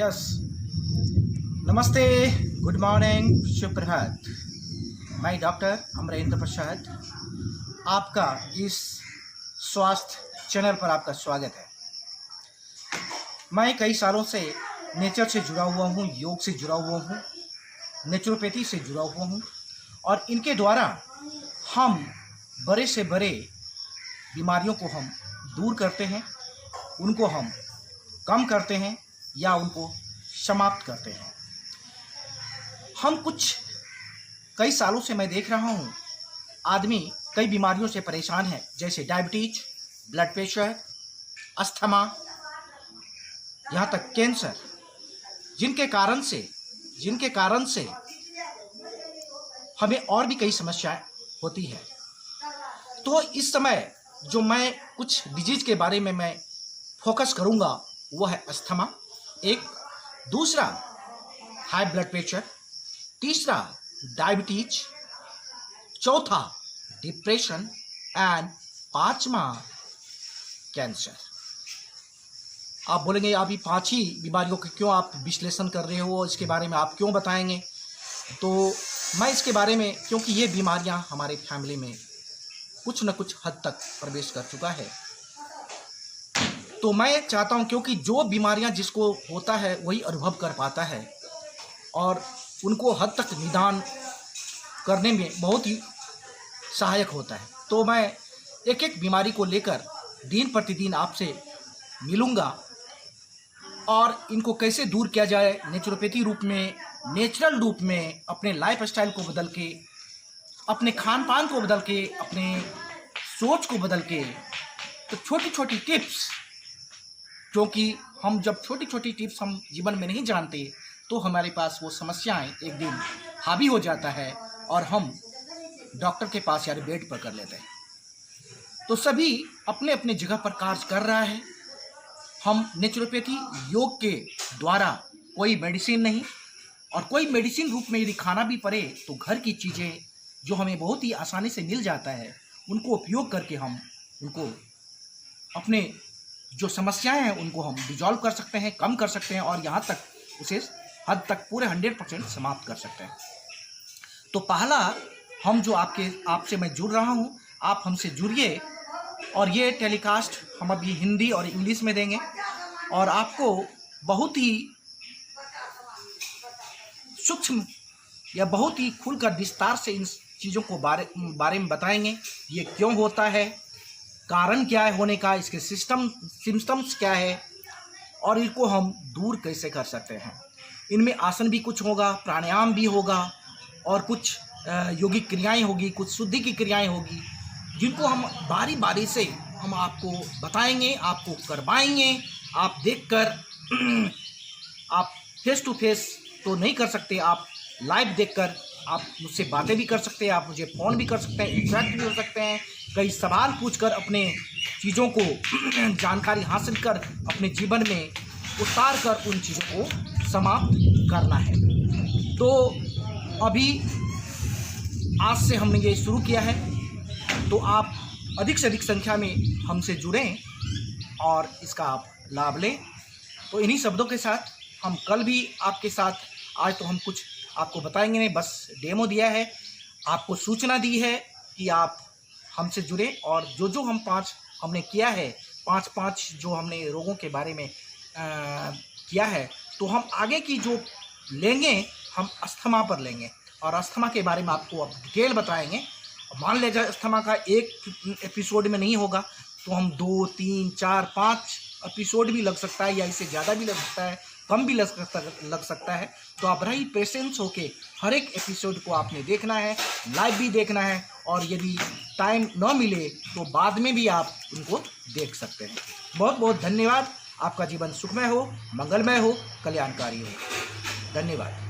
Yes. नमस्ते, good morning, शुभ प्रभात। मैं doctor Amarendra प्रसाद, आपका इस स्वास्थ्य चैनल पर आपका स्वागत है। मैं कई सालों से नेचर से जुड़ा हुआ हूँ, योग से जुड़ा हुआ हूँ, नेचुरोपैथी से जुड़ा हुआ हूँ और इनके द्वारा हम बड़े से बड़े बीमारियों को हम दूर करते हैं, उनको हम कम करते हैं या उनको समाप्त करते हैं। हम कई सालों से मैं देख रहा हूँ आदमी कई बीमारियों से परेशान है, जैसे डायबिटीज, ब्लड प्रेशर, अस्थमा, यहाँ तक कैंसर, जिनके कारण से हमें और भी कई समस्याएं होती है। तो इस समय जो मैं कुछ डिजीज के बारे में मैं फोकस करूंगा वो है अस्थमा, एक, दूसरा हाई ब्लड प्रेशर, तीसरा डायबिटीज, चौथा डिप्रेशन एंड पांचवा कैंसर। आप बोलेंगे आप ये 5 ही बीमारियों के क्यों आप विश्लेषण कर रहे हो, इसके बारे में आप क्यों बताएंगे? तो मैं इसके बारे में, क्योंकि ये बीमारियां हमारे फैमिली में कुछ न कुछ हद तक प्रवेश कर चुका है, तो मैं चाहता हूं, क्योंकि जो बीमारियां जिसको होता है वही अनुभव कर पाता है और उनको हद तक निदान करने में बहुत ही सहायक होता है। तो मैं एक एक बीमारी को लेकर दिन प्रतिदिन आपसे मिलूंगा और इनको कैसे दूर किया जाए नेचुरोपैथी रूप में, नेचुरल रूप में, अपने लाइफ स्टाइल को बदल के, अपने खान पान को बदल के, अपने सोच को बदल के। तो छोटी छोटी टिप्स, क्योंकि हम जब छोटी छोटी टिप्स हम जीवन में नहीं जानते तो हमारे पास वो समस्याएं एक दिन हावी हो जाता है और हम डॉक्टर के पास या बेड पर कर लेते हैं। तो सभी अपने अपने जगह पर कार्य कर रहा है। हम नेचुरोपैथी योग के द्वारा कोई मेडिसिन नहीं, और कोई मेडिसिन रूप में यदि खाना भी पड़े तो घर की चीज़ें जो हमें बहुत ही आसानी से मिल जाता है उनको उपयोग करके हम उनको अपने जो समस्याएं हैं उनको हम डिजॉल्व कर सकते हैं, कम कर सकते हैं और यहाँ तक उसे हद तक पूरे 100% समाप्त कर सकते हैं। तो पहला, हम जो आपसे मैं जुड़ रहा हूँ, आप हमसे जुड़िए और ये टेलीकास्ट हम अभी हिंदी और इंग्लिश में देंगे और आपको बहुत ही सूक्ष्म या बहुत ही खुलकर विस्तार से इन चीज़ों को बारे में बताएंगे। ये क्यों होता है, कारण क्या है होने का, इसके सिम्टम्स क्या है और इनको हम दूर कैसे कर सकते हैं। इनमें आसन भी कुछ होगा, प्राणायाम भी होगा और कुछ योगिक क्रियाएं होगी, कुछ शुद्धि की क्रियाएं होगी, जिनको हम बारी बारी से हम आपको बताएंगे, आपको करवाएंगे। आप देखकर आप फेस टू फेस तो नहीं कर सकते, आप लाइव देखकर आप मुझसे बातें भी कर सकते हैं, आप मुझे फ़ोन भी कर सकते हैं, इंटरेक्ट भी हो सकते हैं, कई सवाल पूछकर अपने चीज़ों को जानकारी हासिल कर अपने जीवन में उतार कर उन चीज़ों को समाप्त करना है। तो अभी आज से हमने ये शुरू किया है, तो आप अधिक से अधिक संख्या में हमसे जुड़ें और इसका आप लाभ लें। तो इन्हीं शब्दों के साथ हम कल भी आपके साथ, आज तो हम कुछ आपको बताएंगे नहीं, बस डेमो दिया है, आपको सूचना दी है कि आप हमसे जुड़े और जो हम हमने किया है, 5 जो हमने रोगों के बारे में किया है, तो हम आगे की जो लेंगे हम अस्थमा पर लेंगे और अस्थमा के बारे में आपको अब डिटेल बताएंगे। मान लीजिए अस्थमा का एक एपिसोड में नहीं होगा तो हम 2, 3, 4, 5 एपिसोड भी लग सकता है या इससे ज़्यादा भी लग सकता है, कम भी लग सकता है। तो आप रही पेशेंस होके हर एक एपिसोड को आपने देखना है, लाइव भी देखना है और यदि टाइम न मिले तो बाद में भी आप उनको देख सकते हैं। बहुत बहुत धन्यवाद। आपका जीवन सुखमय हो, मंगलमय हो, कल्याणकारी हो। धन्यवाद।